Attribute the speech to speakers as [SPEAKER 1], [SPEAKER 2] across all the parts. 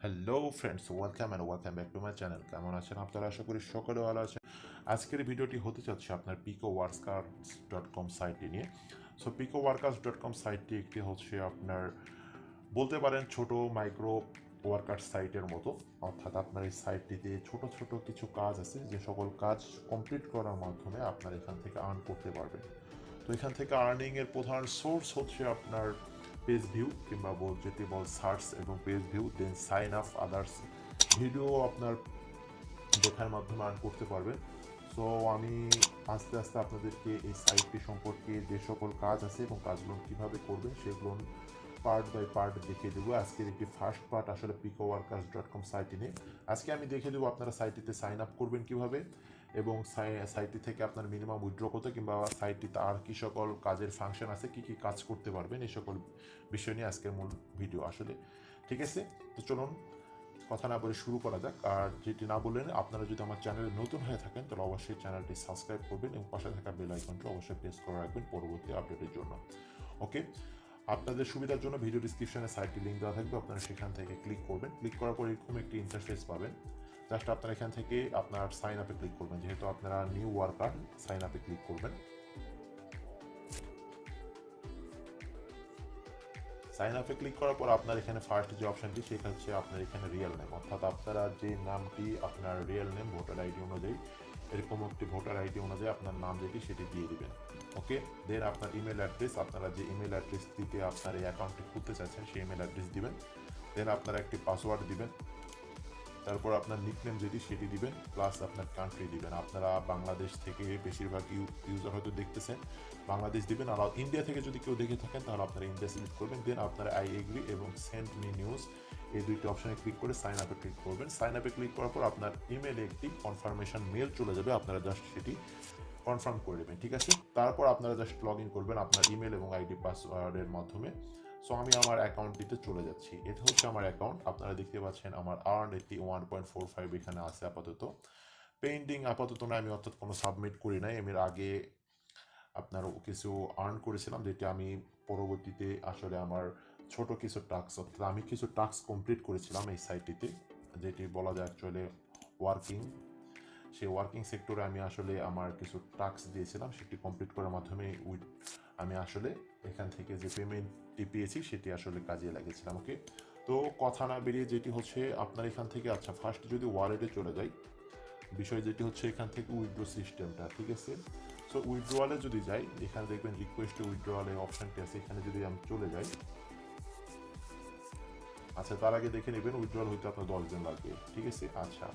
[SPEAKER 1] Hello friends, welcome back to my channel. কেমন আছেন আপনারা? আশা করি সকলে ভালো আছেন। আজকের ভিডিওটি হতে যাচ্ছে আপনার picoworkers.com সাইটটি নিয়ে। সো picoworkers.com সাইটটি একটি হচ্ছে আপনার বলতে পারেন ছোট মাইক্রো ওয়ার্কার সাইটের মতো। অর্থাৎ আপনার এই সাইটটিতে ছোট ছোট কিছু কাজ আছে, যে সকল কাজ কমপ্লিট করার মাধ্যমে আপনার এখান থেকে আর্ন করতে পারবেন। তো এখান থেকে আর্নিংয়ের প্রধান সোর্স হচ্ছে আপনার পেজ ভিউ কিংবা যেটি বল সার্চ এবং পেজ ভিউ, দেন সাইন আপ আদার্স ভিডিও আপনার দেখার মাধ্যমে আর্ন করতে পারবেন। সো আমি আস্তে আস্তে আপনাদেরকে এই সাইটটি সম্পর্কে যে সকল কাজ আছে এবং কাজগুলো কীভাবে করবেন সেগুলো পার্ট বাই পার্ট দেখিয়ে দেবো। আজকের একটি ফার্স্ট পার্ট আসলে picoworkers.com সাইটটি নিয়ে আজকে আমি দেখিয়ে দেবো আপনারা সাইটটিতে সাইন আপ করবেন কীভাবে, এবং সাইটটি থেকে আপনার মিনিমাম উইথড্র কত, কিংবা সাইটটিতে আর কী সকল কাজের ফাংশন আছে, কী কী কাজ করতে পারবেন, এই সকল বিষয় নিয়ে আজকের মূল ভিডিও আসলে। ঠিক আছে, তো চলুন কথা না বলে শুরু করা যাক। আর যেটি না বললেন, আপনারা যদি আমার চ্যানেলে নতুন হয়ে থাকেন তাহলে অবশ্যই চ্যানেলটি সাবস্ক্রাইব করবেন এবং পাশে থাকা বেল আইকনটি অবশ্যই প্রেস করে রাখবেন পরবর্তী আপডেটের জন্য। ওকে, আপনাদের সুবিধার জন্য ভিডিও ডিসক্রিপশনে সাইটটি লিঙ্ক দেওয়া থাকবে, আপনারা সেখান থেকে ক্লিক করবেন। ক্লিক করার পর এরকম একটি ইন্টারফেস পাবেন। জাস্ট আপনারা এখান থেকে আপনার সাইন আপে ক্লিক করবেন, যেহেতু আপনারা নিউ ওয়ার্কার, সাইন আপে ক্লিক করবেন। সাইন আপে ক্লিক করার পর আপনার এখানে ফার্স্ট যে অপশনটি সেটা হচ্ছে আপনার এখানে রিয়েল নেম, অর্থাৎ আপনারা যে নামটি আপনার রিয়েল নেম ভোটার আইডি অনুযায়ী, এরকম একটি ভোটার আইডি অনুযায়ী আপনার নাম যেটি সেটি দিয়ে দিবেন। ওকে, দেন আপনার ইমেল অ্যাড্রেস, আপনারা যে ইমেল অ্যাড্রেস দিতে আপনার এই অ্যাকাউন্টটি খুলতে চাচ্ছেন সেই ইমেল অ্যাড্রেস দিবেন। দেন আপনারা একটি পাসওয়ার্ড দিবেন, তারপর আপনার নিকনেম যেটি সেটি দিবেন, প্লাস আপনার কান্ট্রি দিবেন। আপনারা বাংলাদেশ থেকে বেশিরভাগ ইউজার হয়তো দেখতেছেন, বাংলাদেশ দিবেন। আর ইন্ডিয়া থেকে যদি কেউ দেখে থাকেন তাহলে আপনারা ইন্ডিয়া সিলেক্ট করবেন। দেন আপনারা আই এগ্রি এবং সেন্ড মি নিউজ এই দুইটি অপশনে ক্লিক করে সাইন আপে ক্লিক করবেন। সাইন আপে ক্লিক করার পর আপনার ইমেলে একটি কনফার্মেশন মেল চলে যাবে, আপনারা জাস্ট সেটি কনফার্ম করে দেবেন। ঠিক আছে, তারপর আপনারা জাস্ট লগ ইন করবেন আপনার ইমেল এবং আইডি পাসওয়ার্ডের মাধ্যমে। সো আমি আমার অ্যাকাউন্টটিতে চলে যাচ্ছি। এটা হচ্ছে আমার অ্যাকাউন্ট, আপনারা দেখতে পাচ্ছেন আমার আর্ন এটি 1.45 এখানে আছে আপাতত। পেইন্টিং আপাতত না আমি, অর্থাৎ কোনো সাবমিট করি নাই। এর আগে আপনার কিছু আর্ন করেছিলাম, যেটি আমি পরবর্তীতে আসলে আমার ছোট কিছু টাস্ক, অর্থাৎ আমি কিছু টাস্ক কমপ্লিট করেছিলাম এই সাইটটিতে, যেটি বলা যায় অ্যাকচুয়ালি ওয়ার্কিং। সেই ওয়ার্কিং সেক্টরে আমি আসলে আমার কিছু টাস্ক দিয়েছিলাম, সেটি কমপ্লিট করার মাধ্যমে আমি আসলে এখান থেকে যে পেমেন্টটি পেয়েছি সেটি আসলে কাজে লাগিয়েছিলাম। ওকে, তো কথা না বেরিয়ে যেটি হচ্ছে আপনার এখান থেকে, আচ্ছা ফার্স্ট যদি ওয়ালেটে চলে যাই, বিষয় যেটি হচ্ছে এখান থেকে উইথড্র সিস্টেমটা। ঠিক আছে, সো উইথড্রওয়ালে যদি যাই, এখানে দেখবেন রিকোয়েস্ট উইথড্রওয়ালে অপশানটি আছে, এখানে যদি আমি চলে যাই, আচ্ছা তার আগে দেখে নেবেন উইথড্রল হইতে আপনার 10 দিন লাগবে। ঠিক আছে, আচ্ছা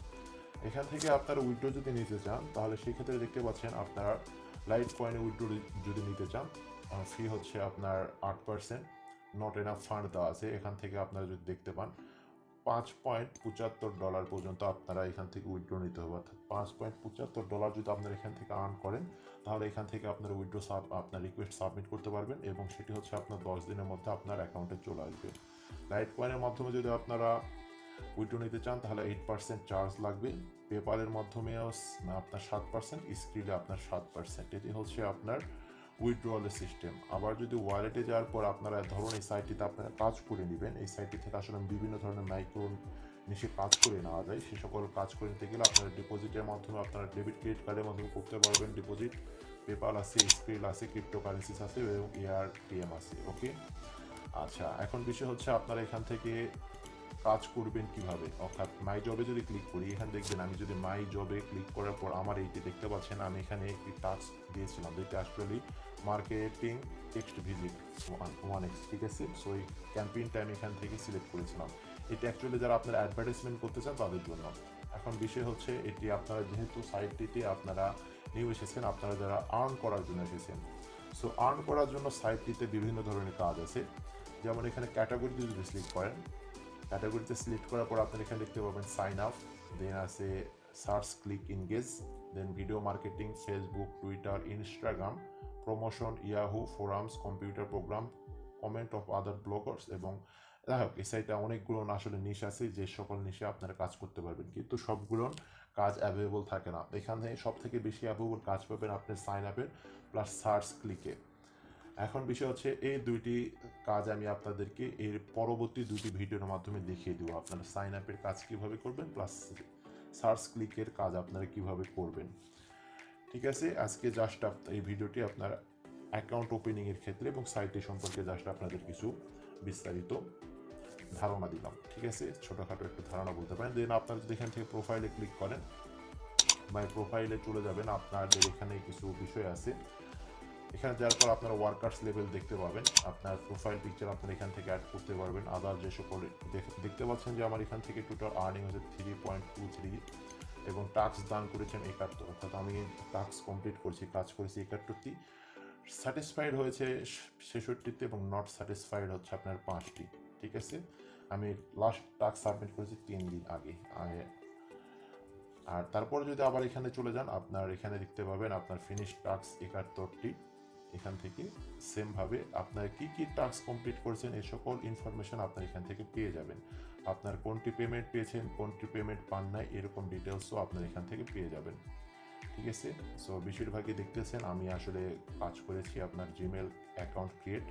[SPEAKER 1] এখান থেকে আপনারা উইথড্র যদি নিতে চান তাহলে সেক্ষেত্রে দেখতে পাচ্ছেন আপনারা লাইট কয়েনে উইথড্র যদি নিতে চান, ফি হচ্ছে আপনার 8%। নট এনাফ ফান্ড দেওয়া আছে, এখান থেকে আপনারা যদি দেখতে পান $5.75 পর্যন্ত আপনারা এখান থেকে উইথড্র নিতে হবে। অর্থাৎ $5.75 যদি আপনারা এখান থেকে আর্ন করেন তাহলে এখান থেকে আপনারা উইথড্র আপনার রিকোয়েস্ট সাবমিট করতে পারবেন, এবং সেটি হচ্ছে আপনার 10 দিনের মধ্যে আপনার অ্যাকাউন্টে চলে আসবে। লাইট কয়েনের মাধ্যমে যদি আপনারা উইথড্র নিতে চান তাহলে 8% চার্জ লাগবে। পেপারের মাধ্যমেও আপনার 7%, স্ক্রিনে আপনার 7%। এটি হচ্ছে আপনার উইথড্রয়ালের সিস্টেম। আবার যদি ওয়ালেটে যাওয়ার পর আপনারা ধরুন এই সাইটটিতে আপনারা কাজ করে নেবেন, এই সাইটটি থেকে আসলে বিভিন্ন ধরনের মাইক্রো নিশে কাজ করে নেওয়া যায়, সে সকল কাজ করে নিতে গেলে আপনারা ডিপোজিটের মাধ্যমে, আপনারা ডেবিট ক্রেডিট কার্ডের মাধ্যমে করতে পারবেন ডিপোজিট। পেপাল আছে, স্ক্রিল আছে, ক্রিপ্টোকারেন্সিস আছে এবং এআরটিএম আছে। ওকে, আচ্ছা এখন বিষয় হচ্ছে আপনারা এখান থেকে কাজ করবেন কিভাবে, অর্থাৎ মাই জবে যদি ক্লিক করি, এখানে দেখবেন আমি যদি মাই জবে ক্লিক করার পর আমার এইটি দেখতে পাচ্ছেন, আমি এখানে একটি টাস্ক দিয়েছিলাম যেটা actually marketing text visit 1x। ঠিক আছে, সো এই ক্যাম্পেইন টাইম এখান থেকে সিলেক্ট করেছিলাম। এটি অ্যাকচুয়ালি যারা আপনারা অ্যাডভার্টাইজমেন্ট করতে চান তাদের জন্য। এখন বিষয় হচ্ছে এটি আপনারা যেহেতু সাইটটিতে আপনারা নিউ এসেছেন, আপনারা যারা আর্ন করার জন্য এসেছেন, সো আর্ন করার জন্য সাইটটিতে বিভিন্ন ধরনের কাজ আছে। যেমন এখানে ক্যাটাগরিতে যদি সিলেক্ট করেন, ক্যাটাগরিতে সিলেক্ট করার পর আপনারা এখানে দেখতে পাবেন সাইন আপ, দেন আছে search click engage, then video marketing, Facebook, Twitter, Instagram, promotion, Yahoo, forums, computer program, comment of other bloggers, এবং যাই হোক এই সাইটে অনেকগুলো আসলে নিশ আছে, যে সকল নিশে আপনারা কাজ করতে পারবেন, কিন্তু সবগুলো কাজ অ্যাভেলেবল থাকে না। এখানে সব থেকে বেশি অ্যাভেলেবল কাজ পাবেন আপনি সাইন আপের প্লাস সার্চ ক্লিকে। এখন বিষয় হচ্ছে এই দুইটি কাজ আমি আপনাদেরকে এর পরবর্তী দুটি ভিডিওর মাধ্যমে দেখিয়ে দেবো। আপনারা সাইন আপের কাজ কিভাবে করবেন, প্লাস সার্চ ক্লিকের কাজ আপনারা কিভাবে করবেন। ঠিক আছে, আজকে জাস্ট এই ভিডিওটি আপনার অ্যাকাউন্ট ওপেনিংয়ের ক্ষেত্রে এবং সাইটে সম্পর্কে জাস্ট আপনাদের কিছু বিস্তারিত ধারণা দিলাম। ঠিক আছে, ছোটোখাটো একটু ধারণা বলতে পারেন। দেন আপনারা যদি এখান থেকে প্রোফাইলে ক্লিক করেন, বা প্রোফাইলে চলে যাবেন, আপনাদের এখানে কিছু বিষয় আছে। এখানে যাওয়ার পর আপনারা ওয়ার্কার্স লেভেল দেখতে পাবেন, আপনার প্রোফাইল পিকচার আপনারা এখান থেকে অ্যাড করতে পারবেন। আদার যে সকল দেখতে পাচ্ছেন যে আমার এখান থেকে টোটাল আর্নিং হচ্ছে 3.23 এবং টাস্ক দান করেছেন 71, অর্থাৎ আমি টাস্ক কমপ্লিট করছি, কাজ করেছি 71টি, স্যাটিসফাইড হয়েছে 66টিতে এবং নট স্যাটিসফাইড হচ্ছে আপনার 5টি। ঠিক আছে, আমি লাস্ট টাস্ক সাবমিট করেছি 3 দিন আগে। আর তারপরে যদি আবার এখানে চলে যান, আপনার এখানে দেখতে পাবেন আপনার ফিনিশ টাস্ক 71টি। এখান থেকে সেমভাবে আপনার কি কি টাস্ক কমপ্লিট করেছেন এই সকল ইনফরমেশন আপনার এখান থেকে পেয়ে যাবেন। আপনার কোনটি পেমেন্ট পেয়েছেন, কোনটি পেমেন্ট পান নাই, এরকম ডিটেলসও আপনার এখান থেকে পেয়ে যাবেন। ঠিক আছে, সো বেশিরভাগই দেখতেছেন আমি আসলে কাজ করেছি আপনার জিমেল অ্যাকাউন্ট ক্রিয়েট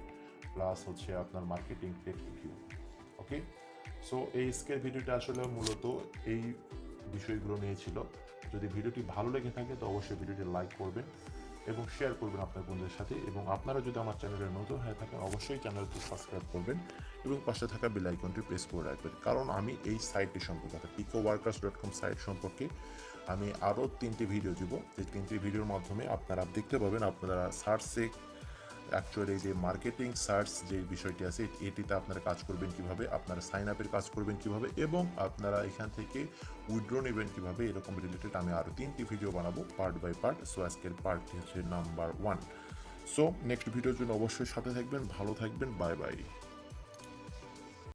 [SPEAKER 1] প্লাস হচ্ছে আপনার মার্কেটিং টেক রিভিউ। ওকে, সো এই স্কেল ভিডিওটা আসলে মূলত এই বিষয়গুলো নিয়ে ছিল। যদি ভিডিওটি ভালো লেগে থাকে তো অবশ্যই ভিডিওটি লাইক করবেন এবং শেয়ার করবেন আপনার বন্ধুদের সাথে, এবং আপনারা যদি আমার চ্যানেলে নতুন হয়ে থাকেন অবশ্যই চ্যানেলটি সাবস্ক্রাইব করবেন এবং পাশে থাকা বেল আইকনটি প্রেস করে রাখবেন, কারণ আমি এই সাইটটি সম্পর্কে অর্থাৎ picoworkers.com সাইট সম্পর্কে আমি আরও 3টি ভিডিও দিব। এই 3টি ভিডিওর মাধ্যমে আপনারা দেখতে পাবেন আপনারা সার্চে অ্যাকচুয়ালি এই যে মার্কেটিং সার্চ যে বিষয়টি আছে এটিতে আপনারা কাজ করবেন কিভাবে, আপনারা সাইন আপের কাজ করবেন কিভাবে, এবং আপনারা এখান থেকে উইথড্র নেবেন কিভাবে, এরকম রিলেটেড আমি আরও 3টি ভিডিও বানাবো পার্ট বাই পার্ট। সো আজকের পার্টটি হচ্ছে নাম্বার 1। সো নেক্সট ভিডিওর জন্য অবশ্যই সাথে থাকবেন, ভালো থাকবেন, বাই বাই।